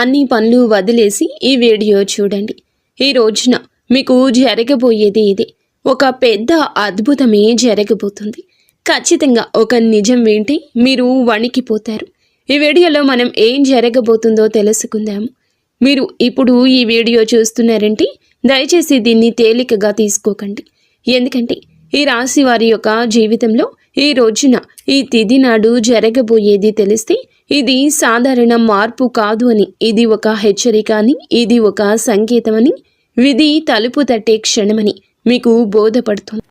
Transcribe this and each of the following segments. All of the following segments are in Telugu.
అన్ని పనులు వదిలేసి ఈ వీడియో చూడండి. ఈ రోజున మీకు జరగబోయేది ఇదే. ఒక పెద్ద అద్భుతమే జరగబోతుంది. ఖచ్చితంగా ఒక నిజం వింటే మీరు వణికిపోతారు. ఈ వీడియోలో మనం ఏం జరగబోతుందో తెలుసుకుందాము. మీరు ఇప్పుడు ఈ వీడియో చూస్తున్నారంటే దయచేసి దీన్ని తేలికగా తీసుకోకండి. ఎందుకంటే ఈ రాశి వారి యొక్క జీవితంలో ఈ రోజున ఈ తిథి నాడు జరగబోయేది తెలిస్తే ఇది సాధారణ మార్పు కాదు అని, ఇది ఒక హెచ్చరిక అని, ఇది ఒక సంకేతమని, విధి తలుపు తట్టే క్షణమని మీకు బోధపడుతుంది.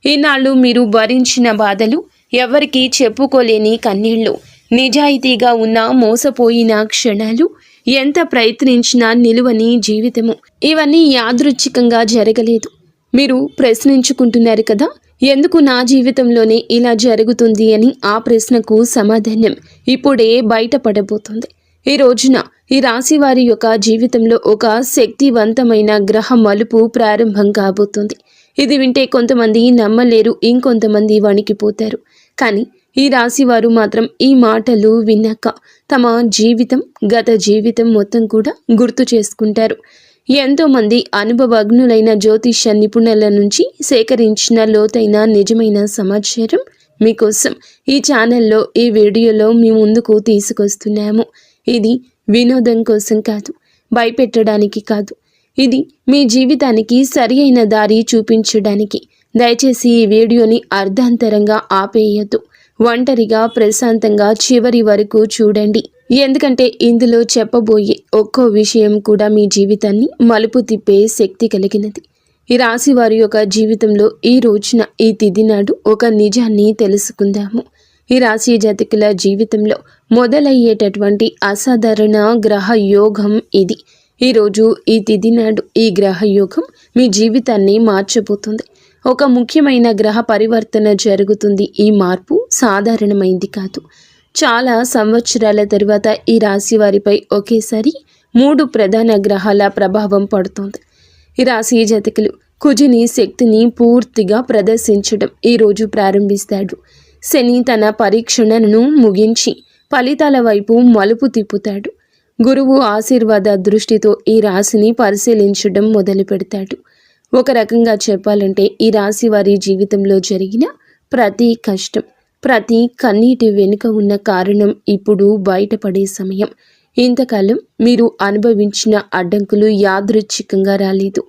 ఈనాళ్ళు మీరు భరించిన బాధలు, ఎవరికీ చెప్పుకోలేని కన్నీళ్లు, నిజాయితీగా ఉన్న మోసపోయిన క్షణాలు, ఎంత ప్రయత్నించినా నిలువని జీవితము, ఇవన్నీ యాదృచ్ఛికంగా జరగలేదు. మీరు ప్రశ్నించుకుంటున్నారు కదా, ఎందుకు నా జీవితంలోనే ఇలా జరుగుతుంది అని. ఆ ప్రశ్నకు సమాధానం ఇప్పుడే బయటపడబోతుంది. ఈ రోజున ఈ రాశి వారి యొక్క జీవితంలో ఒక శక్తివంతమైన గ్రహ మలుపు ప్రారంభం కాబోతుంది. ఇది వింటే కొంతమంది నమ్మలేరు, ఇంకొంతమంది వణికిపోతారు. కానీ ఈ రాశి వారు మాత్రం ఈ మాటలు విన్నాక తమ జీవితం, గత జీవితం మొత్తం కూడా గుర్తు చేసుకుంటారు. ఎంతోమంది అనుభవజ్ఞులైన జ్యోతిష్య నిపుణుల నుంచి సేకరించిన లోతైన నిజమైన సమాచారం మీకోసం ఈ ఛానల్లో, ఈ వీడియోలో మీ ముందుకు తీసుకొస్తున్నాము. ఇది వినోదం కోసం కాదు, భయపెట్టడానికి కాదు, ఇది మీ జీవితానికి సరి అయిన దారి చూపించడానికి. దయచేసి ఈ వీడియోని అర్ధాంతరంగా ఆపేయద్దు. ఒంటరిగా ప్రశాంతంగా చివరి వరకు చూడండి. ఎందుకంటే ఇందులో చెప్పబోయే ఒక్కో విషయం కూడా మీ జీవితాన్ని మలుపు తిప్పే శక్తి కలిగినది. ఈ రాశి వారి యొక్క జీవితంలో ఈ రోజున, ఈ తిథి నాడు ఒక నిజాన్ని తెలుసుకుందాము. ఈ రాశి జాతకుల జీవితంలో మొదలయ్యేటటువంటి అసాధారణ గ్రహ యోగం ఇది. ఈరోజు ఈ తిథి నాడు ఈ గ్రహ యోగం మీ జీవితాన్ని మార్చబోతుంది. ఒక ముఖ్యమైన గ్రహ పరివర్తన జరుగుతుంది. ఈ మార్పు సాధారణమైంది కాదు. చాలా సంవత్సరాల తరువాత ఈ రాశి వారిపై ఒకేసారి 3 ప్రధాన గ్రహాల ప్రభావం పడుతుంది. ఈ రాశి జాతకులు కుజుని శక్తిని పూర్తిగా ప్రదర్శించడం ఈరోజు ప్రారంభిస్తాడు. శని తన పరీక్షణను ముగించి ఫలితాల వైపు మలుపు తిప్పుతాడు. గురువు ఆశీర్వాద దృష్టితో ఈ రాశిని పరిశీలించడం మొదలు పెడతాడు. ఒక రకంగా చెప్పాలంటే ఈ రాశి వారి జీవితంలో జరిగిన ప్రతి కష్టం, ప్రతి కన్నీటి వెనుక ఉన్న కారణం ఇప్పుడు బయటపడే సమయం. ఇంతకాలం మీరు అనుభవించిన అడ్డంకులు యాదృచ్ఛికంగా రాలేదు.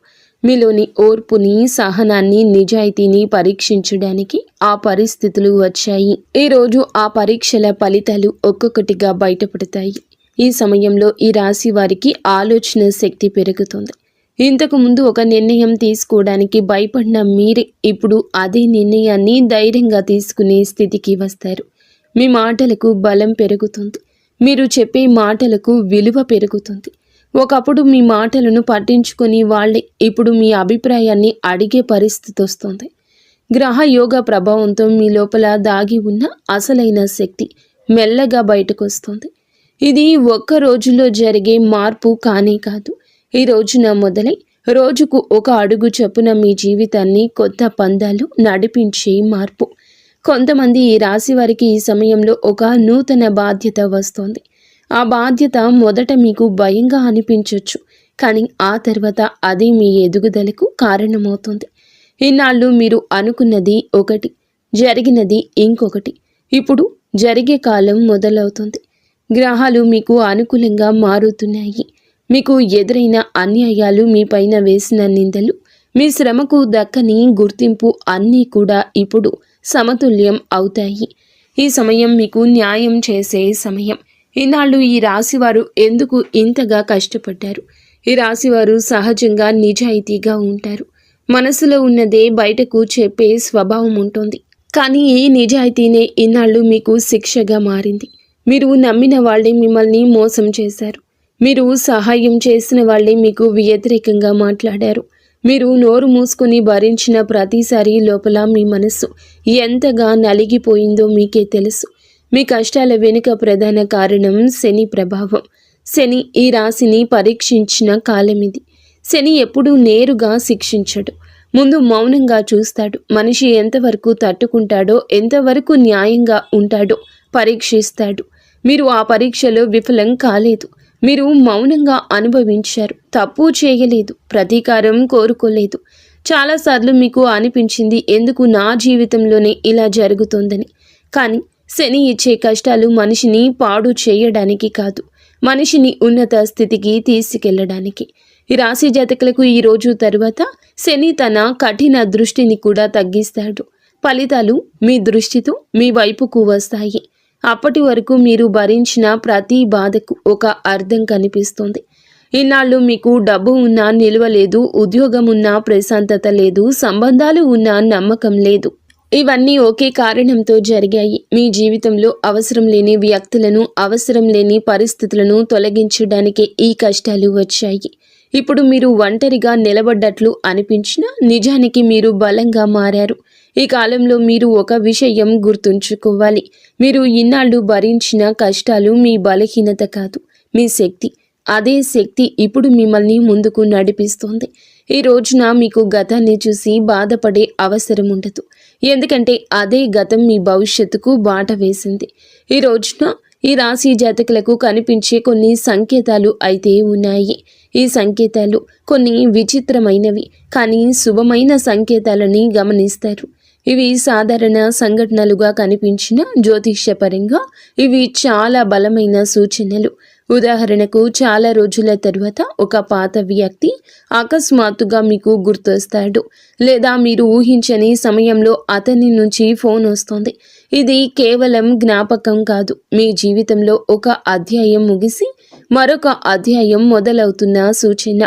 మీలోని ఓర్పుని, సహనాన్ని, నిజాయితీని పరీక్షించడానికి ఆ పరిస్థితులు వచ్చాయి. ఈరోజు ఆ పరీక్షల ఫలితాలు ఒక్కొక్కటిగా బయటపడతాయి. ఈ సమయంలో ఈ రాశి వారికి ఆలోచన శక్తి పెరుగుతుంది. ఇంతకు ముందు ఒక నిర్ణయం తీసుకోవడానికి భయపడిన మీరే ఇప్పుడు అదే నిర్ణయాన్ని ధైర్యంగా తీసుకునే స్థితికి వస్తారు. మీ మాటలకు బలం పెరుగుతుంది. మీరు చెప్పే మాటలకు విలువ పెరుగుతుంది. ఒకప్పుడు మీ మాటలను పట్టించుకొని వాళ్ళే ఇప్పుడు మీ అభిప్రాయాన్ని అడిగే పరిస్థితి వస్తుంది. గ్రహ యోగ ప్రభావంతో మీ లోపల దాగి ఉన్న అసలైన శక్తి మెల్లగా బయటకు వస్తుంది. ఇది ఒక్క రోజులో జరిగే మార్పు కానే కాదు. ఈ రోజున మొదలై రోజుకు ఒక అడుగు చొప్పున మీ జీవితాన్ని కొత్త పందాలు నడిపించే మార్పు. కొంతమంది ఈ రాశి వారికి ఈ సమయంలో ఒక నూతన బాధ్యత వస్తోంది. ఆ బాధ్యత మొదట మీకు భయంగా అనిపించవచ్చు, కానీ ఆ తర్వాత అది మీ ఎదుగుదలకు కారణమవుతుంది. ఇన్నాళ్ళు మీరు అనుకున్నది ఒకటి, జరిగినది ఇంకొకటి. ఇప్పుడు జరిగే కాలం మొదలవుతుంది. గ్రహాలు మీకు అనుకూలంగా మారుతున్నాయి. మీకు ఎదురైన అన్యాయాలు, మీ పైన వేసిన నిందలు, మీ శ్రమకు దక్కని గుర్తింపు అన్నీ కూడా ఇప్పుడు సమతుల్యం అవుతాయి. ఈ సమయం మీకు న్యాయం చేసే సమయం. ఈనాళ్ళు ఈ రాశివారు ఎందుకు ఇంతగా కష్టపడ్డారు? ఈ రాశివారు సహజంగా నిజాయితీగా ఉంటారు. మనసులో ఉన్నదే బయటకు చెప్పే స్వభావం ఉంటుంది. కానీ ఈ నిజాయితీనే ఈనాళ్ళు మీకు శిక్షగా మారింది. మీరు నమ్మిన వాళ్ళే మిమ్మల్ని మోసం చేశారు. మీరు సహాయం చేసిన వాళ్ళే మీకు వ్యతిరేకంగా మాట్లాడారు. మీరు నోరు మూసుకుని భరించిన ప్రతిసారి లోపల మీ మనస్సు ఎంతగా నలిగిపోయిందో మీకే తెలుసు. మీ కష్టాల వెనుక ప్రధాన కారణం శని ప్రభావం. శని ఈ రాశిని పరీక్షించిన కాలమిది. శని ఎప్పుడూ నేరుగా శిక్షించడు. ముందు మౌనంగా చూస్తాడు. మనిషి ఎంతవరకు తట్టుకుంటాడో, ఎంతవరకు న్యాయంగా ఉంటాడో పరీక్షిస్తాడు. మీరు ఆ పరీక్షలో విఫలం కాలేదు. మీరు మౌనంగా అనుభవించారు. తప్పు చేయలేదు, ప్రతీకారం కోరుకోలేదు. చాలాసార్లు మీకు అనిపించింది ఎందుకు నా జీవితంలోనే ఇలా జరుగుతోందని. కానీ శని ఇచ్చే కష్టాలు మనిషిని పాడు చేయడానికి కాదు, మనిషిని ఉన్నత స్థితికి తీసుకెళ్లడానికి. ఈ రాశి జాతకులకు ఈ రోజు తరువాత శని తన కఠిన దృష్టిని కూడా తగ్గిస్తాడు. ఫలితాలు మీ దృష్టితో మీ వైపుకు వస్తాయి. అప్పటి వరకు మీరు భరించిన ప్రతి బాధకు ఒక అర్థం కనిపిస్తుంది. ఇన్నాళ్ళు మీకు డబ్బు ఉన్నా నిలువ లేదు, ఉద్యోగం ఉన్నా ప్రశాంతత లేదు, సంబంధాలు ఉన్నా నమ్మకం లేదు. ఇవన్నీ ఒకే కారణంతో జరిగాయి. మీ జీవితంలో అవసరం లేని వ్యక్తులను, అవసరం లేని పరిస్థితులను తొలగించడానికే ఈ కష్టాలు వచ్చాయి. ఇప్పుడు మీరు ఒంటరిగా నిలబడ్డట్లు అనిపించినా నిజానికి మీరు బలంగా మారారు. ఈ కాలంలో మీరు ఒక విషయం గుర్తుంచుకోవాలి. మీరు ఇన్నాళ్ళు భరించిన కష్టాలు మీ బలహీనత కాదు, మీ శక్తి. అదే శక్తి ఇప్పుడు మిమ్మల్ని ముందుకు నడిపిస్తోంది. ఈ రోజున మీకు గతాన్ని చూసి బాధపడే అవసరం ఉండదు. ఎందుకంటే అదే గతం మీ భవిష్యత్తుకు బాట వేసింది. ఈ రోజున ఈ రాశి జాతకులకు కనిపించే కొన్ని సంకేతాలు అయితే ఉన్నాయి. ఈ సంకేతాలు కొన్ని విచిత్రమైనవి, కానీ శుభమైన సంకేతాలని గమనిస్తారు. ఇవి సాధారణ సంఘటనలుగా కనిపించిన జ్యోతిష్యపరంగా ఇవి చాలా బలమైన సూచనలు. ఉదాహరణకు, చాలా రోజుల తరువాత ఒక పాత వ్యక్తి అకస్మాత్తుగా మీకు గుర్తొస్తాడు, లేదా మీరు ఊహించని సమయంలో అతని నుంచి ఫోన్ వస్తుంది. ఇది కేవలం జ్ఞాపకం కాదు, మీ జీవితంలో ఒక అధ్యాయం ముగిసి మరొక అధ్యాయం మొదలవుతున్న సూచన.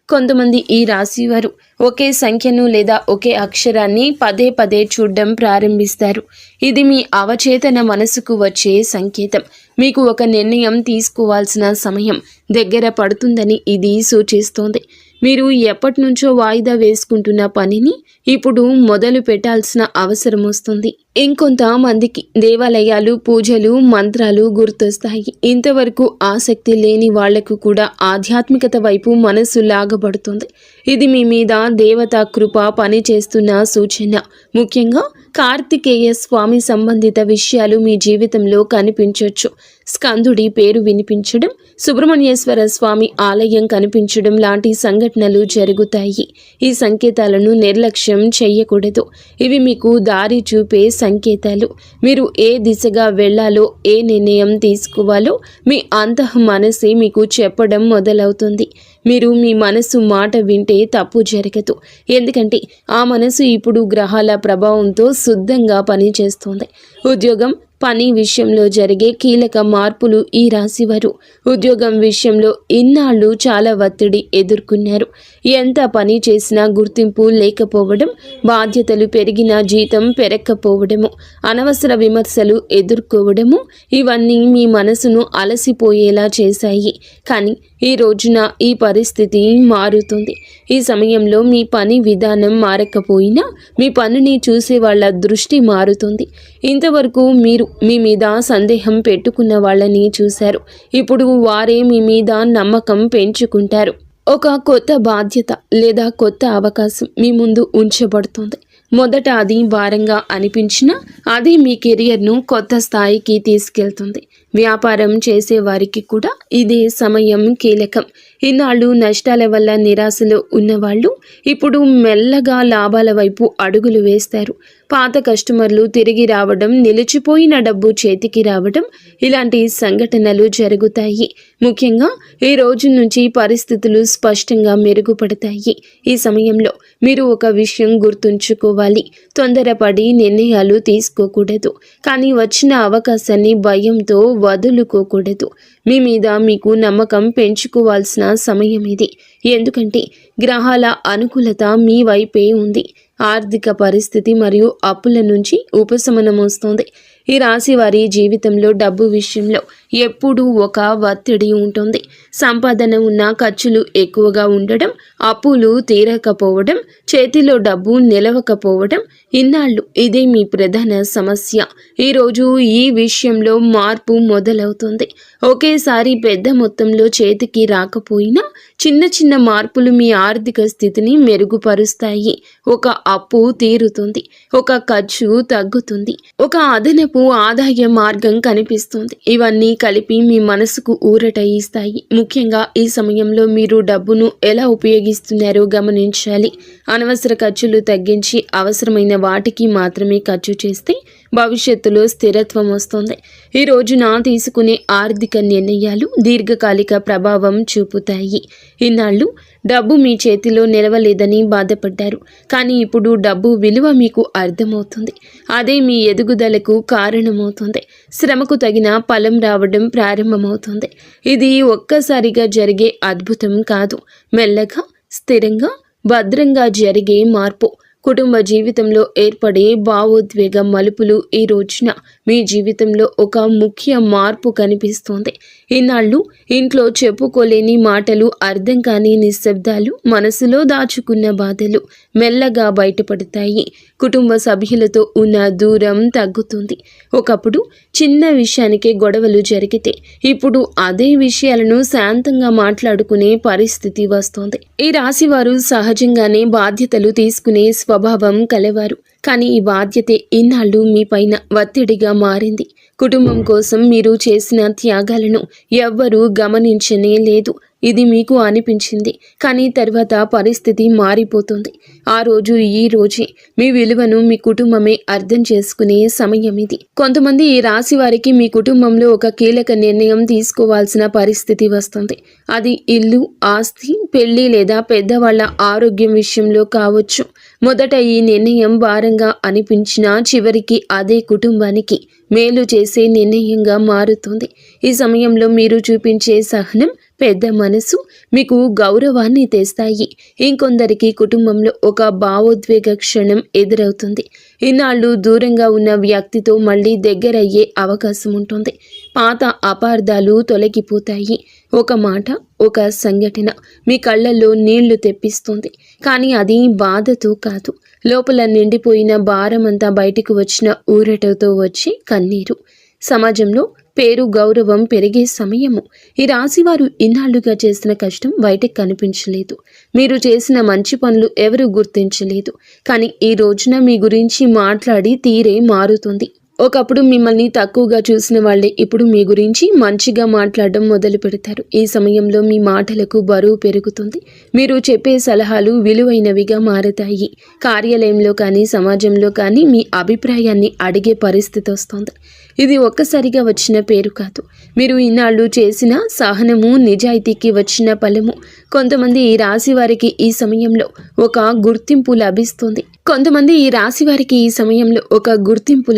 కొంతమంది ఈ రాశివారు ఒకే సంఖ్యను లేదా ఒకే అక్షరాన్ని పదే పదే చూడడం ప్రారంభిస్తారు. ఇది మీ అవచేతన మనసుకు వచ్చే సంకేతం. మీకు ఒక నిర్ణయం తీసుకోవాల్సిన సమయం దగ్గర పడుతుందని ఇది సూచిస్తోంది. మీరు ఎప్పటి నుంచో వాయిదా వేసుకుంటున్న పనిని ఇప్పుడు మొదలు పెట్టాల్సిన అవసరం వస్తుంది. ఇంకొంతమందికి దేవాలయాలు, పూజలు, మంత్రాలు గుర్తొస్తాయి. ఇంతవరకు ఆసక్తి లేని వాళ్లకు కూడా ఆధ్యాత్మికత వైపు మనసు లాగబడుతుంది. ఇది మీ మీద దేవతా కృప పనిచేస్తున్న సూచన. ముఖ్యంగా కార్తికేయ స్వామి సంబంధిత విషయాలు మీ జీవితంలో కనిపించవచ్చు. స్కందుడి పేరు వినిపించడం, సుబ్రహ్మణ్యేశ్వర స్వామి ఆలయం కనిపించడం లాంటి సంఘటనలు జరుగుతాయి. ఈ సంకేతాలను నిర్లక్ష్యం చేయకూడదు. ఇవి మీకు దారి చూపే సంకేతాలు. మీరు ఏ దిశగా వెళ్ళాలో, ఏ నిర్ణయం తీసుకోవాలో మీ అంతః మనసే మీకు చెప్పడం మొదలవుతుంది. మీరు మీ మనసు మాట వింటే తప్పు జరగదు. ఎందుకంటే ఆ మనసు ఇప్పుడు గ్రహాల ప్రభావంతో శుద్ధంగా పనిచేస్తుంది. ఉద్యోగం, పని విషయంలో జరిగే కీలక మార్పులు. ఈ రాశివారు ఉద్యోగం విషయంలో ఇన్నాళ్ళు చాలా ఒత్తిడి ఎదుర్కొన్నారు. ఎంత పని చేసినా గుర్తింపు లేకపోవడం, బాధ్యతలు పెరిగినా జీతం పెరగకపోవడము, అనవసర విమర్శలు ఎదుర్కోవడము, ఇవన్నీ మీ మనసును అలసిపోయేలా చేశాయి. కానీ ఈ రోజున ఈ పరిస్థితి మారుతుంది. ఈ సమయంలో మీ పని విధానం మారకపోయినా మీ పనిని చూసే వాళ్ళ దృష్టి మారుతుంది. ఇంతవరకు మీరు మీ మీద సందేహం పెట్టుకున్న వాళ్ళని చూశారు. ఇప్పుడు వారే మీ మీద నమ్మకం పెంచుకుంటారు. ఒక కొత్త బాధ్యత లేదా కొత్త అవకాశం మీ ముందు ఉంచబడుతుంది. మొదట అది భారంగా అనిపించినా అది మీ కెరియర్ను కొత్త స్థాయికి తీసుకెళ్తుంది. వ్యాపారం చేసే వారికి కూడా ఇదే సమయం కీలకం. ఇన్నాళ్ళు నష్టాల వల్ల నిరాశలో ఉన్నవాళ్ళు ఇప్పుడు మెల్లగా లాభాల వైపు అడుగులు వేస్తారు. పాత కస్టమర్లు తిరిగి రావడం, నిలిచిపోయిన డబ్బు చేతికి రావడం, ఇలాంటి సంఘటనలు జరుగుతాయి. ముఖ్యంగా ఈ రోజు నుంచి పరిస్థితులు స్పష్టంగా మెరుగుపడతాయి. ఈ సమయంలో మీరు ఒక విషయం గుర్తుంచుకోవాలి. తొందరపడి నిర్ణయాలు తీసుకోకూడదు. కానీ వచ్చిన అవకాశాన్ని భయంతో వదులుకోకూడదు. మీ మీద మీకు నమ్మకం పెంచుకోవాల్సిన సమయం ఇది. ఎందుకంటే గ్రహాల అనుకూలత మీ వైపే ఉంది. ఆర్థిక పరిస్థితి మరియు అప్పుల నుంచి ఉపశమనం వస్తుంది. ఈ రాశి వారి జీవితంలో డబ్బు విషయంలో ఎప్పుడూ ఒక ఒత్తిడి ఉంటుంది. సంపాదన ఉన్న ఖర్చులు ఎక్కువగా ఉండడం, అప్పులు తీరకపోవడం, చేతిలో డబ్బు నిలవకపోవడం, ఇన్నాళ్ళు ఇదే మీ ప్రధాన సమస్య. ఈరోజు ఈ విషయంలో మార్పు మొదలవుతుంది. ఒకేసారి పెద్ద మొత్తంలో చేతికి రాకపోయినా చిన్న చిన్న మార్పులు మీ ఆర్థిక స్థితిని మెరుగుపరుస్తాయి. ఒక అప్పు తీరుతుంది, ఒక ఖర్చు తగ్గుతుంది, ఒక అదనపు ఆదాయ మార్గం కనిపిస్తుంది. ఇవన్నీ కలిపి మీ మనసుకు ఊరట ఇస్తాయి. ముఖ్యంగా ఈ సమయంలో మీరు డబ్బును ఎలా ఉపయోగిస్తున్నారో గమనించాలి. అనవసర ఖర్చులు తగ్గించి అవసరమైన వాటికి మాత్రమే ఖర్చు చేస్తే భవిష్యత్తులో స్థిరత్వం వస్తుంది. ఈ రోజున తీసుకునే ఆర్థిక నిర్ణయాలు దీర్ఘకాలిక ప్రభావం చూపుతాయి. ఇన్నాళ్ళు డబ్బు మీ చేతిలో నిలవలేదని బాధపడ్డారు, కానీ ఇప్పుడు డబ్బు విలువ మీకు అర్థమవుతుంది. అదే మీ ఎదుగుదలకు కారణమవుతుంది. శ్రమకు తగిన ఫలం రావడం ప్రారంభమవుతుంది. ఇది ఒక్కసారిగా జరిగే అద్భుతం కాదు, మెల్లగా స్థిరంగా భద్రంగా జరిగే మార్పు. కుటుంబ జీవితంలో ఏర్పడే భావోద్వేగ మలుపులు ఈ రోజున మీ జీవితంలో ఒక ముఖ్య మార్పు కనిపిస్తోంది. ఇన్నాళ్ళు ఇంట్లో చెప్పుకోలేని మాటలు, అర్థం కాని నిశ్శబ్దాలు, మనసులో దాచుకున్న బాధలు మెల్లగా బయటపడతాయి. కుటుంబ సభ్యులతో ఉన్న దూరం తగ్గుతుంది. ఒకప్పుడు చిన్న విషయానికే గొడవలు జరిగితే ఇప్పుడు అదే విషయాలను శాంతంగా మాట్లాడుకునే పరిస్థితి వస్తోంది. ఈ రాశివారు సహజంగానే బాధ్యతలు తీసుకునే స్వభావం కలవారు, కానీ ఈ బాధ్యతే ఇన్నాళ్ళు మీ పైన ఒత్తిడిగా మారింది. కుటుంబం కోసం మీరు చేసిన త్యాగాలను ఎవ్వరూ గమనించనే లేదు. ఇది మీకు అనిపించింది, కానీ తర్వాత పరిస్థితి మారిపోతుంది. ఆ రోజు ఈ రోజే మీ విలువను మీ కుటుంబమే అర్థం చేసుకునే సమయం ఇది. కొంతమంది ఈ రాశి వారికి మీ కుటుంబంలో ఒక కీలక నిర్ణయం తీసుకోవాల్సిన పరిస్థితి వస్తుంది. అది ఇల్లు, ఆస్తి, పెళ్లి లేదా పెద్దవాళ్ల ఆరోగ్యం విషయంలో కావచ్చు. మొదట ఈ నిర్ణయం భారంగా అనిపించినా చివరికి అదే కుటుంబానికి మేలు చేసే నిర్ణయంగా మారుతుంది. ఈ సమయంలో మీరు చూపించే సహనం, పెద్ద మనసు మీకు గౌరవాన్ని తెస్తాయి. ఇంకొందరికి కుటుంబంలో ఒక భావోద్వేగ క్షణం ఎదురవుతుంది. ఇన్నాళ్ళు దూరంగా ఉన్న వ్యక్తితో మళ్ళీ దగ్గరయ్యే అవకాశం ఉంటుంది. పాత అపార్థాలు తొలగిపోతాయి. ఒక మాట, ఒక సంఘటన మీ కళ్ళల్లో నీళ్లు తెప్పిస్తుంది, కానీ అది బాధతో కాదు, లోపల నిండిపోయిన భారమంతా బయటికి వచ్చిన ఊరటతో వచ్చి కన్నీరు. సమాజంలో పేరు, గౌరవం పెరిగే సమయము. ఈ రాశివారు ఇన్నాళ్లుగా చేసిన కష్టం బయటకు కనిపించలేదు. మీరు చేసిన మంచి పనులు ఎవరు గుర్తించలేదు, కానీ ఈ రోజున మీ గురించి మాట్లాడి తీరే మారుతుంది. ఒకప్పుడు మిమ్మల్ని తక్కువగా చూసిన వాళ్ళే ఇప్పుడు మీ గురించి మంచిగా మాట్లాడడం మొదలు పెడతారు. ఈ సమయంలో మీ మాటలకు బరువు పెరుగుతుంది. మీరు చెప్పే సలహాలు విలువైనవిగా మారతాయి. కార్యాలయంలో కానీ సమాజంలో కానీ మీ అభిప్రాయాన్ని అడిగే పరిస్థితి వస్తుంది. ఇది ఒక్కసారిగా వచ్చిన పేరు కాదు, మీరు ఇన్నాళ్ళు చేసిన సహనము, నిజాయితీకి వచ్చిన ఫలము. కొంతమంది ఈ రాశి వారికి ఈ సమయంలో ఒక గుర్తింపు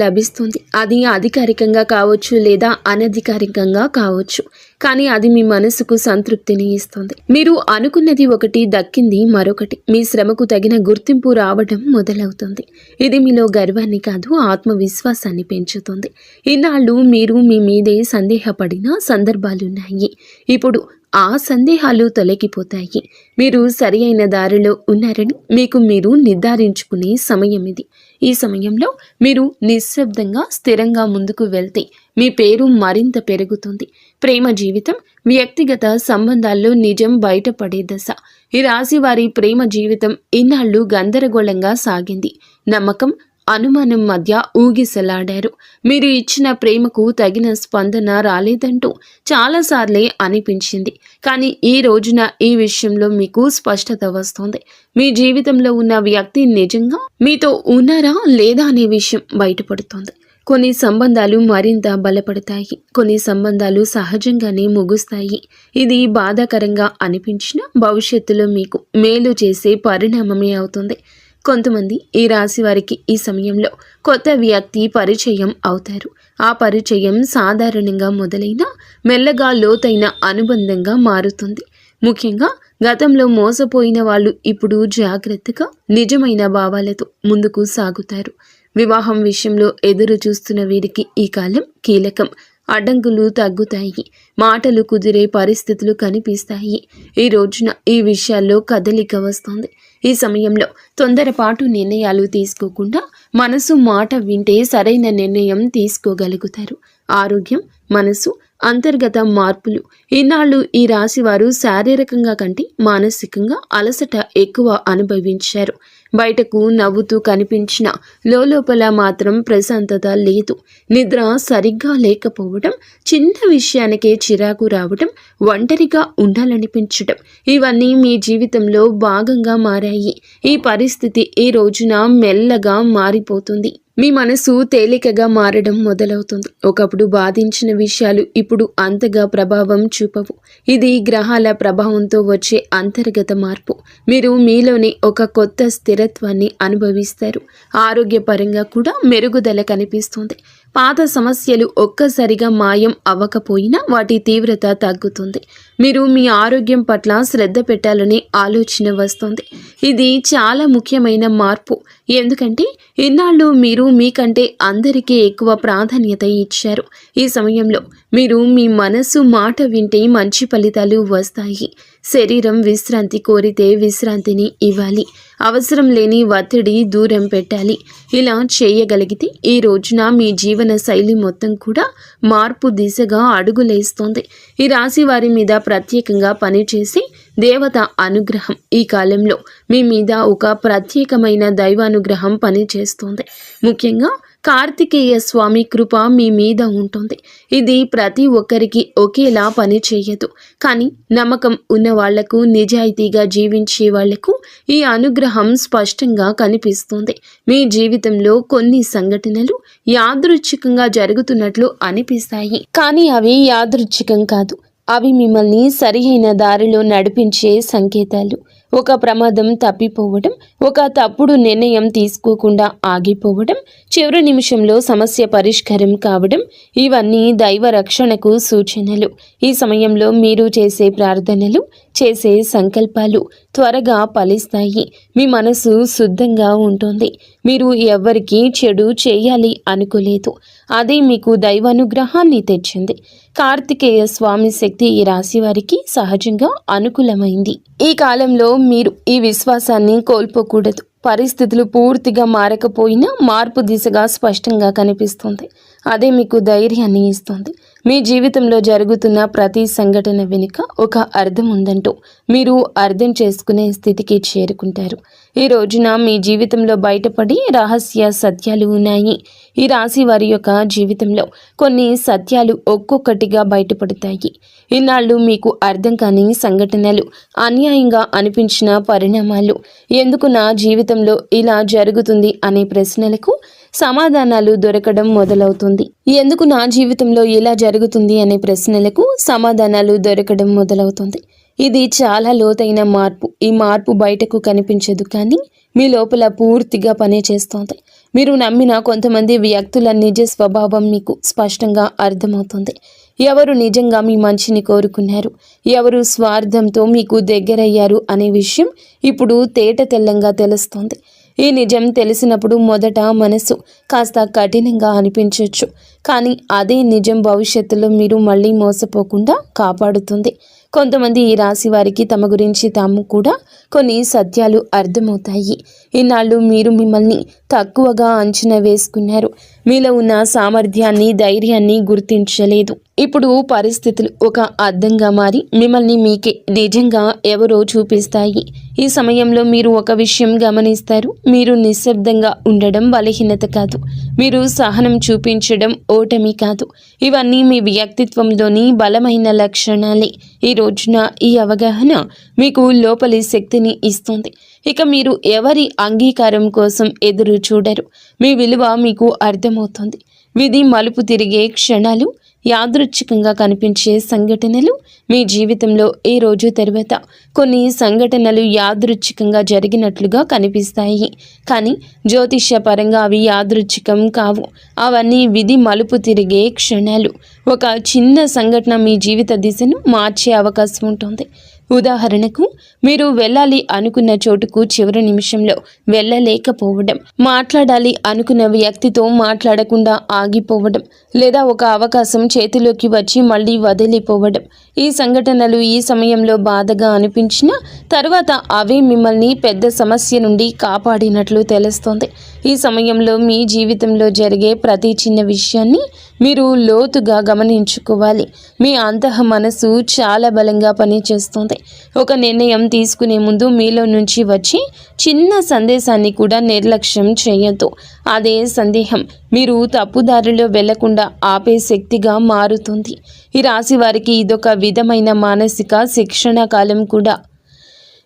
లభిస్తుంది. అది అధికారికంగా కావచ్చు లేదా అనధికారికంగా కావచ్చు, కానీ అది మీ మనసుకు సంతృప్తిని ఇస్తుంది. మీరు అనుకున్నది ఒకటి, దక్కింది మరొకటి. మీ శ్రమకు తగిన గుర్తింపు రావడం మొదలవుతుంది. ఇది మీలో గర్వాన్ని కాదు, ఆత్మవిశ్వాసాన్ని పెంచుతుంది. ఇన్నాళ్ళు మీరు మీ మీదే సందేహపడిన సందర్భాలున్నాయి. ఇప్పుడు ఆ సందేహాలు తొలగిపోతాయి. మీరు సరి అయిన దారిలో ఉన్నారని మీకు మీరు నిర్ధారించుకునే సమయం ఇది. ఈ సమయంలో మీరు నిశ్శబ్దంగా స్థిరంగా ముందుకు వెళ్తే మీ పేరు మరింత పెరుగుతుంది. ప్రేమ జీవితం, వ్యక్తిగత సంబంధాల్లో నిజం బయటపడే దశ. ఈ రాశి వారి ప్రేమ జీవితం ఇన్నాళ్ళు గందరగోళంగా సాగింది. నమ్మకం, అనుమానం మధ్య ఊగిసలాడారు. మీరు ఇచ్చిన ప్రేమకు తగిన స్పందన రాలేదంటూ చాలాసార్లే అనిపించింది, కానీ ఈ రోజున ఈ విషయంలో మీకు స్పష్టత వస్తుంది. మీ జీవితంలో ఉన్న వ్యక్తి నిజంగా మీతో ఉన్నారా లేదా అనే విషయం బయటపడుతోంది. కొన్ని సంబంధాలు మరింత బలపడతాయి, కొన్ని సంబంధాలు సహజంగానే ముగుస్తాయి. ఇది బాధాకరంగా అనిపించిన భవిష్యత్తులో మీకు మేలు చేసే పరిణామమే అవుతుంది. కొంతమంది ఈ రాశి వారికి ఈ సమయంలో కొత్త వ్యక్తి పరిచయం అవుతారు. ఆ పరిచయం సాధారణంగా మొదలైన మెల్లగా లోతైన అనుబంధంగా మారుతుంది. ముఖ్యంగా గతంలో మోసపోయిన వాళ్ళు ఇప్పుడు జాగ్రత్తగా నిజమైన భావాలతో ముందుకు సాగుతారు. వివాహం విషయంలో ఎదురు చూస్తున్న వీరికి ఈ కాలం కీలకం. అడ్డంకులు తగ్గుతాయి, మాటలు కుదిరే పరిస్థితులు కనిపిస్తాయి. ఈ రోజున ఈ విషయాల్లో కదలిక వస్తుంది. ఈ సమయంలో తొందరపాటు నిర్ణయాలు తీసుకోకుండా మనసు మాట వింటే సరైన నిర్ణయం తీసుకోగలుగుతారు. ఆరోగ్యం, మనసు, అంతర్గత మార్పులు. ఈనాళ్ళు ఈ రాశి వారు శారీరకంగా కంటే మానసికంగా అలసట ఎక్కువ అనుభవించారు. బయటకు నవ్వుతూ కనిపించిన లోపల మాత్రం ప్రశాంతత లేదు. నిద్ర సరిగ్గా లేకపోవడం, చిన్న విషయానికే చిరాకు రావడం, ఒంటరిగా ఉండాలనిపించడం ఇవన్నీ మీ జీవితంలో భాగంగా మారాయి. ఈ పరిస్థితి ఈ రోజున మెల్లగా మారిపోతుంది. మీ మనసు తేలికగా మారడం మొదలవుతుంది. ఒకప్పుడు బాధించిన విషయాలు ఇప్పుడు అంతగా ప్రభావం చూపవు. ఇది గ్రహాల ప్రభావంతో వచ్చే అంతర్గత మార్పు. మీరు మీలోని ఒక కొత్త స్థిరత్వాన్ని అనుభవిస్తారు. ఆరోగ్యపరంగా కూడా మెరుగుదల కనిపిస్తుంది. పాత సమస్యలు ఒక్కసారిగా మాయం అవ్వకపోయినా వాటి తీవ్రత తగ్గుతుంది. మీరు మీ ఆరోగ్యం పట్ల శ్రద్ధ పెట్టాలనే ఆలోచన వస్తుంది. ఇది చాలా ముఖ్యమైన మార్పు. ఎందుకంటే ఇన్నాళ్ళు మీరు మీకంటే అందరికీ ఎక్కువ ప్రాధాన్యత ఇచ్చారు. ఈ సమయంలో మీరు మీ మనసు మాట వింటే మంచి ఫలితాలు వస్తాయి. శరీరం విశ్రాంతి కోరితే విశ్రాంతిని ఇవ్వాలి. అవసరం లేని ఒత్తిడి దూరం పెట్టాలి. ఇలా చేయగలిగితే ఈ రోజున మీ జీవన శైలి మొత్తం కూడా మార్పు దిశగా అడుగులేస్తోంది. ఈ రాశి వారి మీద ప్రత్యేకంగా పనిచేసి దేవత అనుగ్రహం ఈ కాలంలో మీ మీద ఒక ప్రత్యేకమైన దైవానుగ్రహం పనిచేస్తోంది. ముఖ్యంగా కార్తికేయ స్వామి కృప మీ మీద ఉంటుంది. ఇది ప్రతి ఒక్కరికి ఒకేలా పని చేయదు. కానీ నమ్మకం ఉన్న వాళ్లకు, నిజాయితీగా జీవించే వాళ్లకు ఈ అనుగ్రహం స్పష్టంగా కనిపిస్తుంది. మీ జీవితంలో కొన్ని సంఘటనలు యాదృచ్ఛికంగా జరుగుతున్నట్లు అనిపిస్తాయి. కానీ అవి యాదృచ్ఛికం కాదు. అవి మిమ్మల్ని సరియైన దారిలో నడిపించే సంకేతాలు. ఒక ప్రమాదం తప్పిపోవడం, ఒక తప్పుడు నిర్ణయం తీసుకోకుండా ఆగిపోవడం, చివరి నిమిషంలో సమస్య పరిష్కారం కావడం ఇవన్నీ దైవ రక్షణకు సూచనలు. ఈ సమయంలో మీరు చేసే ప్రార్థనలు, చేసే సంకల్పాలు త్వరగా ఫలిస్తాయి. మీ మనసు శుద్ధంగా ఉంటుంది. మీరు ఎవ్వరికీ చెడు చేయాలి అనుకోలేదు. అదే మీకు దైవానుగ్రహాన్ని తెచ్చింది. కార్తికేయ స్వామి శక్తి ఈ రాశి వారికి సహజంగా అనుకూలమైంది. ఈ కాలంలో మీరు ఈ విశ్వాసాన్ని కోల్పోకూడదు. పరిస్థితులు పూర్తిగా మారకపోయినా మార్పు దిశగా స్పష్టంగా కనిపిస్తుంది. అదే మీకు ధైర్యాన్ని ఇస్తుంది. మీ జీవితంలో జరుగుతున్న ప్రతి సంఘటన వెనుక ఒక అర్థం ఉందంటూ మీరు అర్థం చేసుకునే స్థితికి చేరుకుంటారు. ఈ రోజున మీ జీవితంలో బయటపడి రహస్య సత్యాలు ఉన్నాయి. ఈ రాశి వారి యొక్క జీవితంలో కొన్ని సత్యాలు ఒక్కొక్కటిగా బయటపడతాయి. ఇన్నాళ్ళు మీకు అర్థం కాని సంఘటనలు, అన్యాయంగా అనిపించిన పరిణామాలు, ఎందుకు నా జీవితంలో ఇలా జరుగుతుంది అనే ప్రశ్నలకు సమాధానాలు దొరకడం మొదలవుతుంది. ఎందుకు నా జీవితంలో ఇలా జరుగుతుంది అనే ప్రశ్నలకు సమాధానాలు దొరకడం మొదలవుతుంది. ఇది చాలా లోతైన మార్పు. ఈ మార్పు బయటకు కనిపించదు, కానీ మీ లోపల పూర్తిగా పనిచేస్తోంది. మీరు నమ్మిన కొంతమంది వ్యక్తుల నిజ స్వభావం మీకు స్పష్టంగా అర్థమవుతుంది. ఎవరు నిజంగా మీ మంచిని కోరుకున్నారు, ఎవరు స్వార్థంతో మీకు దగ్గరయ్యారు అనే విషయం ఇప్పుడు తేట తెల్లంగా తెలుస్తోంది. ఈ నిజం తెలిసినప్పుడు మొదట మనసు కాస్త కఠినంగా అనిపించవచ్చు, కానీ అదే నిజం భవిష్యత్తులో మీరు మళ్ళీ మోసపోకుండా కాపాడుతుంది. కొంతమంది ఈ రాశి వారికి తమ గురించి తాము కూడా కొన్ని సత్యాలు అర్థమవుతాయి. ఇన్నాళ్ళు మీరు మిమ్మల్ని తక్కువగా అంచనా వేసుకున్నారు. మీలో ఉన్న సామర్థ్యాన్ని, ధైర్యాన్ని గుర్తించలేదు. ఇప్పుడు పరిస్థితులు ఒక అద్దంగా మారి మిమ్మల్ని మీకే నిజంగా ఎవరో చూపిస్తాయి. ఈ సమయంలో మీరు ఒక విషయం గమనిస్తారు. మీరు నిశ్శబ్దంగా ఉండడం బలహీనత కాదు. మీరు సహనం చూపించడం ఓటమి కాదు. ఇవన్నీ మీ వ్యక్తిత్వంలోని బలమైన లక్షణాలే. ఈ రోజున ఈ అవగాహన మీకు లోపలి శక్తిని ఇస్తుంది. ఇక మీరు ఎవరి అంగీకారం కోసం ఎదురు చూడరు. మీ విలువ మీకు అర్థమవుతుంది. విధి మలుపు తిరిగే క్షణాలు, యాదృచ్ఛికంగా కనిపించే సంఘటనలు మీ జీవితంలో ఈ రోజు తర్వాత కొన్ని సంఘటనలు యాదృచ్ఛికంగా జరిగినట్లుగా కనిపిస్తాయి. కానీ జ్యోతిష్య పరంగా అవి యాదృచ్ఛికం కావు. అవన్నీ విధి మలుపు తిరిగే క్షణాలు. ఒక చిన్న సంఘటన మీ జీవిత దిశను మార్చే అవకాశం ఉంటుంది. ఉదాహరణకు, మీరు వెళ్ళాలి అనుకున్న చోటుకు చివరి నిమిషంలో వెళ్ళలేకపోవడం, మాట్లాడాలి అనుకున్న వ్యక్తితో మాట్లాడకుండా ఆగిపోవడం, లేదా ఒక అవకాశం చేతిలోకి వచ్చి మళ్ళీ వదిలిపోవడం. ఈ సంఘటనలు ఈ సమయంలో బాధగా అనిపించినా తర్వాత అవే మిమ్మల్ని పెద్ద సమస్య నుండి కాపాడినట్లు తెలుస్తోంది. ఈ సమయంలో మీ జీవితంలో జరిగే ప్రతి చిన్న విషయాన్ని మీరు లోతుగా గమనించుకోవాలి. మీ అంతః మనసు చాలా బలంగా పనిచేస్తుంది. ఒక నిర్ణయం తీసుకునే ముందు మీలో నుంచి వచ్చి చిన్న సందేశాన్ని కూడా నిర్లక్ష్యం చేయొద్దు. అదే సందేహం మీరు తప్పుదారిలో వెళ్లకుండా ఆపే శక్తిగా మారుతుంది. ఈ రాశి వారికి ఇదొక విధమైన మానసిక శిక్షణ కాలం కూడా.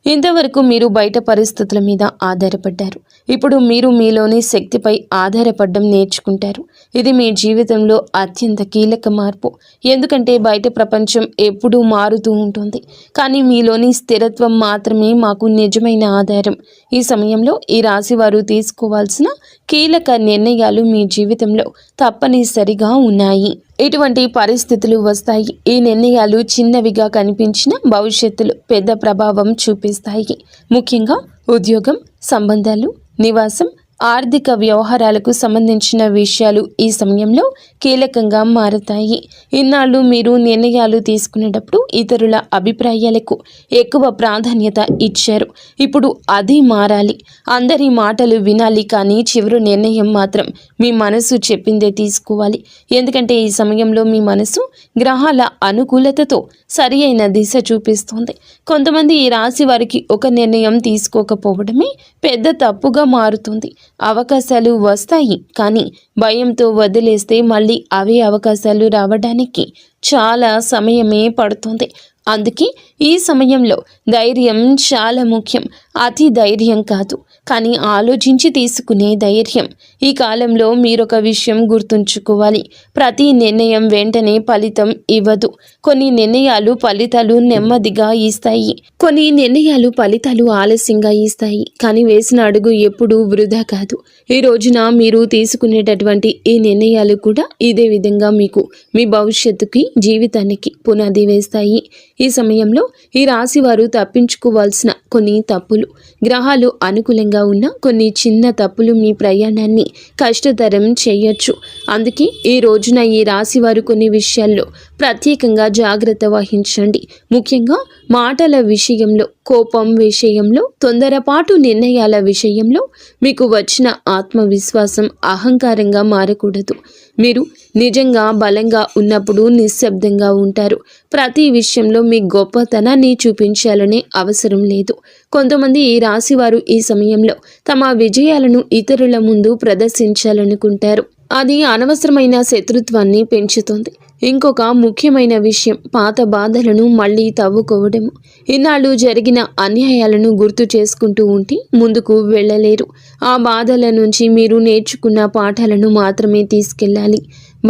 ఇంతవరకు మీరు బయట పరిస్థితుల మీద ఆధారపడ్డారు. ఇప్పుడు మీరు మీలోని శక్తిపై ఆధారపడడం నేర్చుకుంటారు. ఇది మీ జీవితంలో అత్యంత కీలక మార్పు. ఎందుకంటే బయట ప్రపంచం ఎప్పుడూ మారుతూ ఉంటుంది, కానీ మీలోని స్థిరత్వం మాత్రమే మాకు నిజమైన ఆధారం. ఈ సమయంలో ఈ రాశి వారు తీసుకోవాల్సిన కీలక నిర్ణయాలు మీ జీవితంలో తప్పనిసరిగా ఉన్నాయి. ఇటువంటి పరిస్థితులు వస్తాయి. ఈ నిర్ణయాలు చిన్నవిగా కనిపించిన భవిష్యత్తులో పెద్ద ప్రభావం చూపిస్తాయి. ముఖ్యంగా ఉద్యోగం, సంబంధాలు, నివాసం, ఆర్థిక వ్యవహారాలకు సంబంధించిన విషయాలు ఈ సమయంలో కీలకంగా మారతాయి. ఇన్నాళ్ళు మీరు నిర్ణయాలు తీసుకునేటప్పుడు ఇతరుల అభిప్రాయాలకు ఎక్కువ ప్రాధాన్యత ఇచ్చారు. ఇప్పుడు అది మారాలి. అందరి మాటలు వినాలి, కానీ చివరి నిర్ణయం మాత్రం మీ మనసు చెప్పిందే తీసుకోవాలి. ఎందుకంటే ఈ సమయంలో మీ మనసు గ్రహాల అనుకూలతతో సరి అయిన దిశ చూపిస్తుంది. కొంతమంది ఈ రాశి వారికి ఒక నిర్ణయం తీసుకోకపోవడమే పెద్ద తప్పుగా మారుతుంది. అవకాశాలు వస్తాయి, కానీ భయంతో వదిలేస్తే మళ్ళీ అవే అవకాశాలు రావడానికి చాలా సమయమే పడుతుంది. అందుకే ఈ సమయంలో ధైర్యం చాలా ముఖ్యం. అతి ధైర్యం కాదు, కానీ ఆలోచించి తీసుకునే ధైర్యం. ఈ కాలంలో మీరొక విషయం గుర్తుంచుకోవాలి. ప్రతి నిర్ణయం వెంటనే ఫలితం ఇవ్వదు. కొన్ని నిర్ణయాలు ఫలితాలు నెమ్మదిగా ఇస్తాయి, కొన్ని నిర్ణయాలు ఫలితాలు ఆలస్యంగా ఇస్తాయి. కానీ వేసిన అడుగు ఎప్పుడూ వృధా కాదు. ఈ రోజున మీరు తీసుకునేటటువంటి ఈ నిర్ణయాలు కూడా ఇదే విధంగా మీకు మీ భవిష్యత్తుకి, జీవితానికి పునాది వేస్తాయి. ఈ సమయంలో ఈ రాశి వారు తప్పించుకోవాల్సిన కొన్ని తప్పులు, గ్రహాలు అనుకూలంగా ఉన్న కొన్ని చిన్న తప్పులు మీ ప్రయాణాన్ని కష్టతరం చేయొచ్చు. అందుకే ఈ రోజున ఈ రాశి వారు కొన్ని విషయాల్లో ప్రత్యేకంగా జాగ్రత్త వహించండి. ముఖ్యంగా మాటల విషయంలో, కోపం విషయంలో, తొందరపాటు నిర్ణయాల విషయంలో మీకు వచ్చిన ఆత్మవిశ్వాసం అహంకారంగా మారకూడదు. మీరు నిజంగా బలంగా ఉన్నప్పుడు నిశ్శబ్దంగా ఉంటారు. ప్రతి విషయంలో మీ గొప్పతనాన్ని చూపించాలనే అవసరం లేదు. కొంతమంది ఈ రాశి వారు ఈ సమయంలో తమ విజయాలను ఇతరుల ముందు ప్రదర్శించాలనుకుంటారు. అది అనవసరమైన శత్రుత్వాన్ని పెంచుతుంది. ఇంకొక ముఖ్యమైన విషయం పాత బాధలను మళ్ళీ తవ్వుకోవడము. ఇన్నాళ్ళు జరిగిన అన్యాయాలను గుర్తు చేసుకుంటూ ఉంటే ముందుకు వెళ్ళలేరు. ఆ బాధల నుంచి మీరు నేర్చుకున్న పాఠాలను మాత్రమే తీసుకెళ్ళాలి,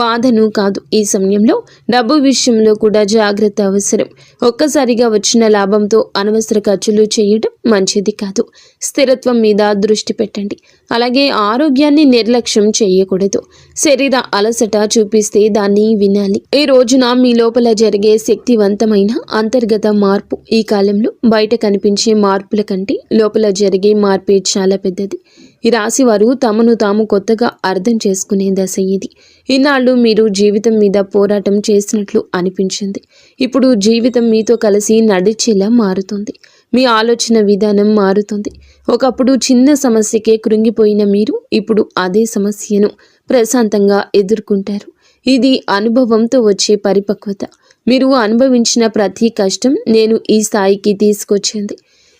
బాధను కాదు. ఈ సమయంలో డబ్బు విషయంలో కూడా జాగ్రత్త అవసరం. ఒక్కసారిగా వచ్చిన లాభంతో అనవసర ఖర్చులు చేయడం మంచిది కాదు. స్థిరత్వం మీద దృష్టి పెట్టండి. అలాగే ఆరోగ్యాన్ని నిర్లక్ష్యం చేయకూడదు. శరీర అలసట చూపిస్తే దాన్ని వినాలి. ఈ రోజున మీ లోపల జరిగే శక్తివంతమైన అంతర్గత మార్పు ఈ కాలంలో బయట కనిపించే మార్పుల కంటే లోపల జరిగే మార్పే చాలా పెద్దది. ఈ రాశి వారు తమను తాము కొత్తగా అర్థం చేసుకునే దశ ఇది. ఇన్నాళ్ళు మీరు జీవితం మీద పోరాటం చేసినట్లు అనిపించింది. ఇప్పుడు జీవితం మీతో కలిసి నడిచేలా మారుతుంది. మీ ఆలోచన విధానం మారుతుంది. ఒకప్పుడు చిన్న సమస్యకే కృంగిపోయిన మీరు ఇప్పుడు అదే సమస్యను ప్రశాంతంగా ఎదుర్కొంటారు. ఇది అనుభవంతో వచ్చే పరిపక్వత. మీరు అనుభవించిన ప్రతి కష్టం నేను ఈ స్థాయికి తీసుకొచ్చింది.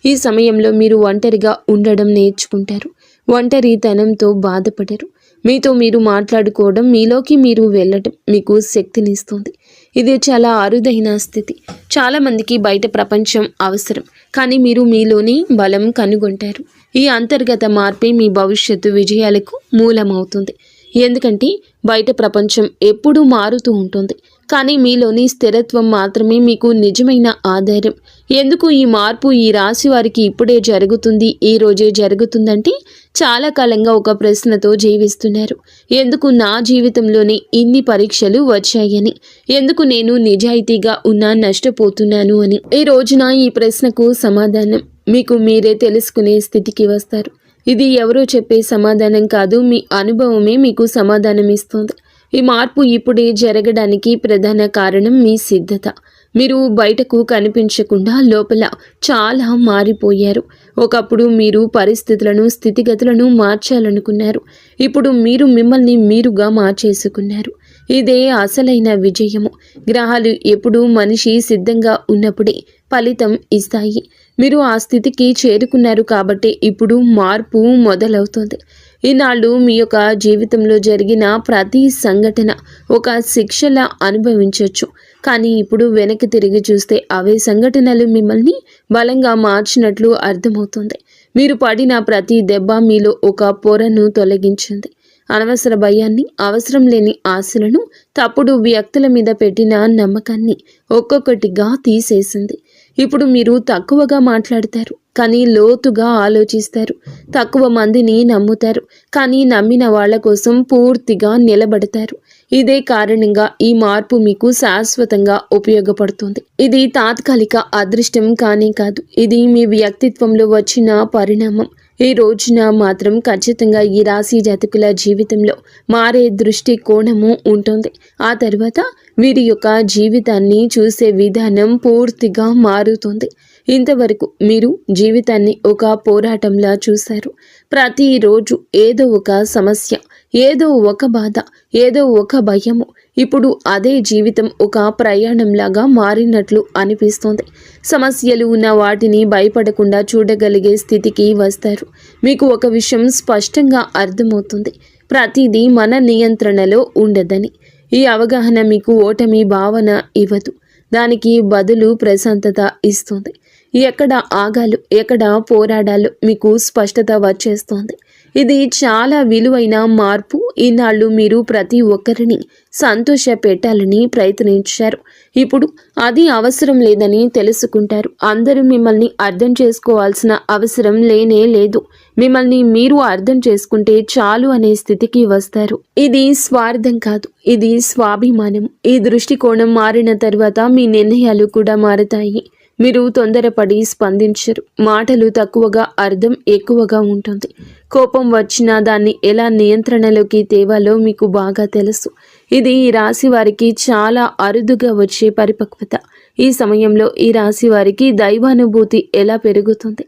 ఈ సమయంలో మీరు ఒంటరిగా ఉండడం నేర్చుకుంటారు. ఒంటరితనంతో బాధపడరు. మీతో మీరు మాట్లాడుకోవడం, మీలోకి మీరు వెళ్ళడం మీకు శక్తినిస్తుంది. ఇది చాలా అరుదైన స్థితి. చాలామందికి బయట ప్రపంచం అవసరం, కానీ మీరు మీలోని బలం కనుగొంటారు. ఈ అంతర్గత మార్పే మీ భవిష్యత్తు విజయాలకు మూలమవుతుంది. ఎందుకంటే బయట ప్రపంచం ఎప్పుడూ మారుతూ ఉంటుంది, కానీ మీలోని స్థిరత్వం మాత్రమే మీకు నిజమైన ఆధారం. ఎందుకు ఈ మార్పు ఈ రాశి వారికి ఇప్పుడే జరుగుతుంది, ఈ రోజే జరుగుతుందంటే చాలా కాలంగా ఒక ప్రశ్నతో జీవిస్తున్నారు. ఎందుకు నా జీవితంలోనే ఇన్ని పరీక్షలు వచ్చాయని, ఎందుకు నేను నిజాయితీగా ఉన్నా నష్టపోతున్నాను అని. ఈ రోజున ఈ ప్రశ్నకు సమాధానం మీకు మీరే తెలుసుకునే స్థితికి వస్తారు. ఇది ఎవరో చెప్పే సమాధానం కాదు, మీ అనుభవమే మీకు సమాధానం ఇస్తుంది. ఈ మార్పు ఇప్పుడే జరగడానికి ప్రధాన కారణం మీ సిద్ధత. మీరు బయటకు కనిపించకుండా లోపల చాలా మారిపోయారు. ఒకప్పుడు మీరు పరిస్థితులను, స్థితిగతులను మార్చాలనుకున్నారు. ఇప్పుడు మీరు మిమ్మల్ని మీరుగా మార్చేసుకున్నారు. ఇదే అసలైన విజయము. గ్రహాలు ఎప్పుడూ మనిషి సిద్ధంగా ఉన్నప్పుడే ఫలితం ఇస్తాయి. మీరు ఆ స్థితికి చేరుకున్నారు కాబట్టి ఇప్పుడు మార్పు మొదలవుతుంది. ఈనాళ్ళు మీ యొక్క జీవితంలో జరిగిన ప్రతి సంఘటన ఒక శిక్షలా అనుభవించవచ్చు. కానీ ఇప్పుడు వెనక్కి తిరిగి చూస్తే అవే సంఘటనలు మిమ్మల్ని బలంగా మార్చినట్లు అర్థమవుతుంది. మీరు పడిన ప్రతి దెబ్బ మీలో ఒక పొరను తొలగించింది. అనవసర భయాన్ని, అవసరం లేని ఆశలను, తప్పుడు వ్యక్తుల మీద పెట్టిన నమ్మకాన్ని ఒక్కొక్కటిగా తీసేసింది. ఇప్పుడు మీరు తక్కువగా మాట్లాడతారు, కానీ లోతుగా ఆలోచిస్తారు. తక్కువ మందిని నమ్ముతారు, కానీ నమ్మిన వాళ్ళ కోసం పూర్తిగా నిలబడతారు. ఇదే కారణంగా ఈ మార్పు మీకు శాశ్వతంగా ఉపయోగపడుతుంది. ఇది తాత్కాలిక అదృష్టం కానీ కాదు. ఇది మీ వ్యక్తిత్వంలో వచ్చిన పరిణామం. ఈ రోజున మాత్రం ఖచ్చితంగా ఈ రాశి జాతకుల జీవితంలో మారే దృష్టి కోణము ఉంటుంది. ఆ తర్వాత వీరి యొక్క జీవితాన్ని చూసే విధానం పూర్తిగా మారుతుంది. ఇంతవరకు మీరు జీవితాన్ని ఒక పోరాటంలా చూశారు. ప్రతిరోజు ఏదో ఒక సమస్య, ఏదో ఒక బాధ, ఏదో ఒక భయము. ఇప్పుడు అదే జీవితం ఒక ప్రయాణంలాగా మారినట్లు అనిపిస్తోంది. సమస్యలు ఉన్న వాటిని భయపడకుండా చూడగలిగే స్థితికి వస్తారు. మీకు ఒక విషయం స్పష్టంగా అర్థమవుతుంది. ప్రతిదీ మన నియంత్రణలో ఉండదని. ఈ అవగాహన మీకు ఓటమి భావన ఇవ్వదు. దానికి బదులు ప్రశాంతత ఇస్తుంది. ఎక్కడ ఆగాలో, ఎక్కడ పోరాడాలో మీకు స్పష్టత వచ్చేస్తోంది. ఇది చాలా విలువైన మార్పు. ఈనాళ్ళు మీరు ప్రతి ఒక్కరిని సంతోష పెట్టాలని ప్రయత్నించారు. ఇప్పుడు అది అవసరం లేదని తెలుసుకుంటారు. అందరూ మిమ్మల్ని అర్థం చేసుకోవాల్సిన అవసరం లేనే లేదు. మిమ్మల్ని మీరు అర్థం చేసుకుంటే చాలు అనే స్థితికి వస్తారు. ఇది స్వార్థం కాదు, ఇది స్వాభిమానం. ఈ దృష్టికోణం మారిన తర్వాత మీ నిర్ణయాలు కూడా మారతాయి. మీరు తొందరపడి స్పందించరు. మాటలు తక్కువగా, అర్థం ఎక్కువగా ఉంటుంది. కోపం వచ్చినా దాన్ని ఎలా నియంత్రణలోకి తేవాలో మీకు బాగా తెలుసు. ఇది ఈ రాశి వారికి చాలా అరుదుగా వచ్చే పరిపక్వత. ఈ సమయంలో ఈ రాశి వారికి దైవానుభూతి ఎలా పెరుగుతుంది?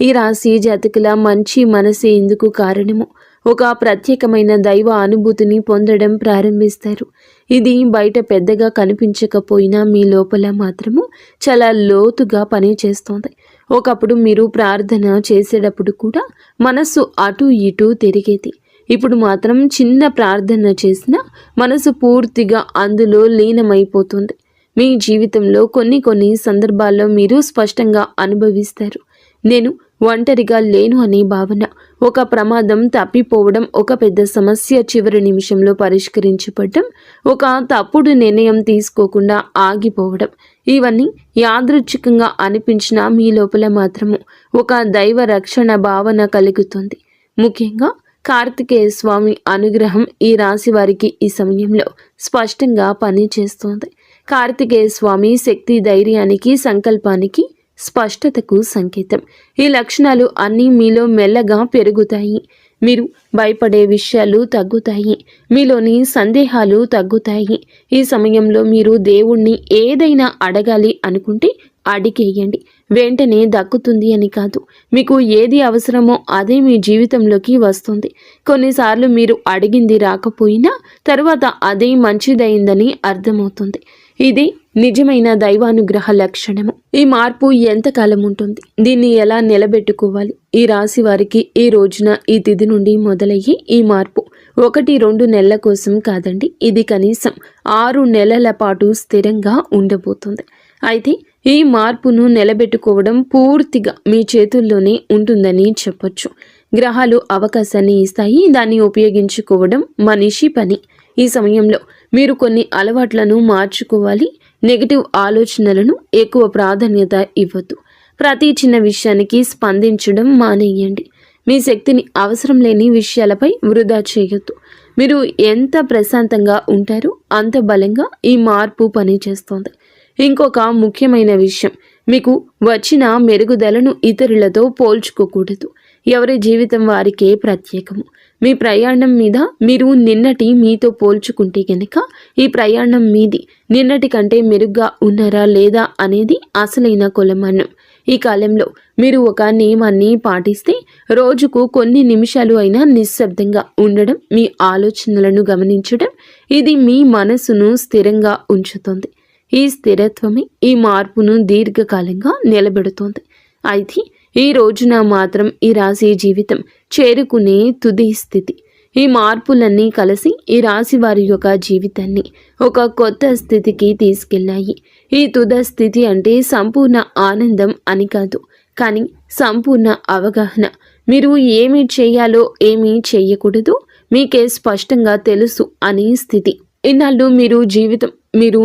ఈ రాశి జాతకుల మంచి మనసే ఇందుకు కారణము. ఒక ప్రత్యేకమైన దైవ అనుభూతిని పొందడం ప్రారంభిస్తారు. ఇది బయట పెద్దగా కనిపించకపోయినా మీ లోపల మాత్రము చాలా లోతుగా పనిచేస్తోంది. ఒకప్పుడు మీరు ప్రార్థన చేసేటప్పుడు కూడా మనసు అటు ఇటు తిరిగేది. ఇప్పుడు మాత్రం చిన్న ప్రార్థన చేసినా మనసు పూర్తిగా అందులో లీనమైపోతుంది. మీ జీవితంలో కొన్ని సందర్భాల్లో మీరు స్పష్టంగా అనుభవిస్తారు. నేను ఒంటరిగా లేను అనే భావన, ఒక ప్రమాదం తప్పిపోవడం, ఒక పెద్ద సమస్య చివరి నిమిషంలో పరిష్కరించబడడం, ఒక తప్పుడు నిర్ణయం తీసుకోకుండా ఆగిపోవడం, ఇవన్నీ యాదృచ్ఛికంగా అనిపించినా మీ లోపల మాత్రము ఒక దైవ రక్షణ భావన కలుగుతుంది. ముఖ్యంగా కార్తికేయ స్వామి అనుగ్రహం ఈ రాశి వారికి ఈ సమయంలో స్పష్టంగా పనిచేస్తోంది. కార్తికేయ స్వామి శక్తి, ధైర్యానికి, సంకల్పానికి, స్పష్టతకు సంకేతం. ఈ లక్షణాలు అన్నీ మీలో మెల్లగా పెరుగుతాయి. మీరు భయపడే విషయాలు తగ్గుతాయి. మీలోని సందేహాలు తగ్గుతాయి. ఈ సమయంలో మీరు దేవుణ్ణి ఏదైనా అడగాలి అనుకుంటే అడిగేయండి. వెంటనే దక్కుతుంది అని కాదు. మీకు ఏది అవసరమో అదే మీ జీవితంలోకి వస్తుంది. కొన్నిసార్లు మీరు అడిగింది రాకపోయినా తర్వాత అదే మంచిదైందని అర్థమవుతుంది. ఇది నిజమైన దైవానుగ్రహ లక్షణము. ఈ మార్పు ఎంతకాలం ఉంటుంది? దీన్ని ఎలా నిలబెట్టుకోవాలి? ఈ రాశి వారికి ఈ రోజున, ఈ తిథి నుండి మొదలయ్యే ఈ మార్పు 1-2 నెలల కోసం కాదండి. ఇది కనీసం 6 నెలల పాటు స్థిరంగా ఉండబోతుంది. అయితే ఈ మార్పును నిలబెట్టుకోవడం పూర్తిగా మీ చేతుల్లోనే ఉంటుందని చెప్పొచ్చు. గ్రహాలు అవకాశాన్ని ఇస్తాయి. దాన్ని ఉపయోగించుకోవడం మనిషి పని. ఈ సమయంలో మీరు కొన్ని అలవాట్లను మార్చుకోవాలి. నెగటివ్ ఆలోచనలను ఎక్కువ ప్రాధాన్యత ఇవ్వద్దు. ప్రతి చిన్న విషయానికి స్పందించడం మానేయండి. మీ శక్తిని అవసరం లేని విషయాలపై వృధా చేయొద్దు. మీరు ఎంత ప్రశాంతంగా ఉంటారో అంత బలంగా ఈ మార్పు పనిచేస్తోంది. ఇంకొక ముఖ్యమైన విషయం, మీకు వచ్చిన మెరుగుదలను ఇతరులతో పోల్చుకోకూడదు. ఎవరి జీవితం వారికే ప్రత్యేకము. మీ ప్రయాణం మీద మీరు నిన్నటి మీతో పోల్చుకుంటే గనక ఈ ప్రయాణం మీది నిన్నటి కంటే మెరుగ్గా ఉన్నారా లేదా అనేది అసలైన కొలమానం. ఈ కాలంలో మీరు ఒక నియమాన్ని పాటిస్తే రోజుకు కొన్ని నిమిషాలు అయినా నిశ్శబ్దంగా ఉండడం, మీ ఆలోచనలను గమనించడం, ఇది మీ మనసును స్థిరంగా ఉంచుతుంది. ఈ స్థిరత్వమే ఈ మార్పును దీర్ఘకాలంగా నిలబెడుతోంది. అయితే ఈ రోజున మాత్రం ఈ రాశి జీవితం చేరుకునే తుది స్థితి. ఈ మార్పులన్నీ కలిసి ఈ రాశి వారి యొక్క జీవితాన్ని ఒక కొత్త స్థితికి తీసుకెళ్లాయి. ఈ తుద స్థితి అంటే సంపూర్ణ ఆనందం అని కాదు, కానీ సంపూర్ణ అవగాహన. మీరు ఏమి చేయాలో ఏమీ చేయకూడదు మీకే స్పష్టంగా తెలుసు అనే స్థితి. ఇన్నాళ్ళు మీరు జీవితం మీరు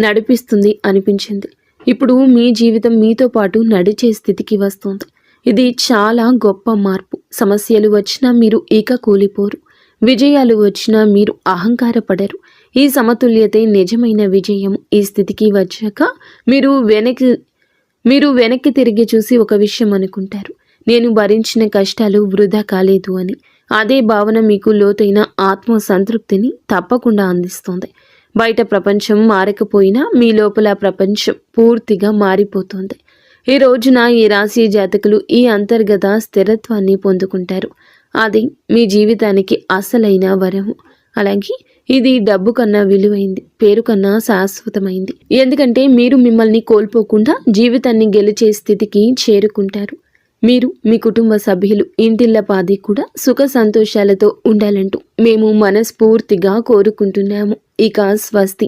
నడిపిస్తుంది అనిపించింది. ఇప్పుడు మీ జీవితం మీతో పాటు నడిచే స్థితికి వస్తుంది. ఇది చాలా గొప్ప మార్పు. సమస్యలు వచ్చినా మీరు ఇక కూలిపోరు. విజయాలు వచ్చినా మీరు అహంకారపడరు. ఈ సమతుల్యతే నిజమైన విజయం. ఈ స్థితికి వచ్చాక మీరు వెనక్కి తిరిగి చూసి ఒక విషయం అనుకుంటారు, నేను భరించిన కష్టాలు వృధా కాలేదు అని. అదే భావన మీకు లోతైన ఆత్మ సంతృప్తిని తప్పకుండా అందిస్తుంది. బయట ప్రపంచం మారకపోయినా మీ లోపల ప్రపంచం పూర్తిగా మారిపోతుంది. ఈ రోజున ఈ రాశి జాతకులు ఈ అంతర్గత స్థిరత్వాన్ని పొందుకుంటారు. అది మీ జీవితానికి అసలైన వరము. అలాగే ఇది డబ్బు కన్నా విలువైంది, పేరు కన్నా శాశ్వతమైంది. ఎందుకంటే మీరు మిమ్మల్ని కోల్పోకుండా జీవితాన్ని గెలిచే స్థితికి చేరుకుంటారు. మీరు, మీ కుటుంబ సభ్యులు, ఇంటిల్లపాది కూడా సుఖ సంతోషాలతో ఉండాలంటూ మేము మనస్ఫూర్తిగా కోరుకుంటున్నాము. ఇక స్వస్తి.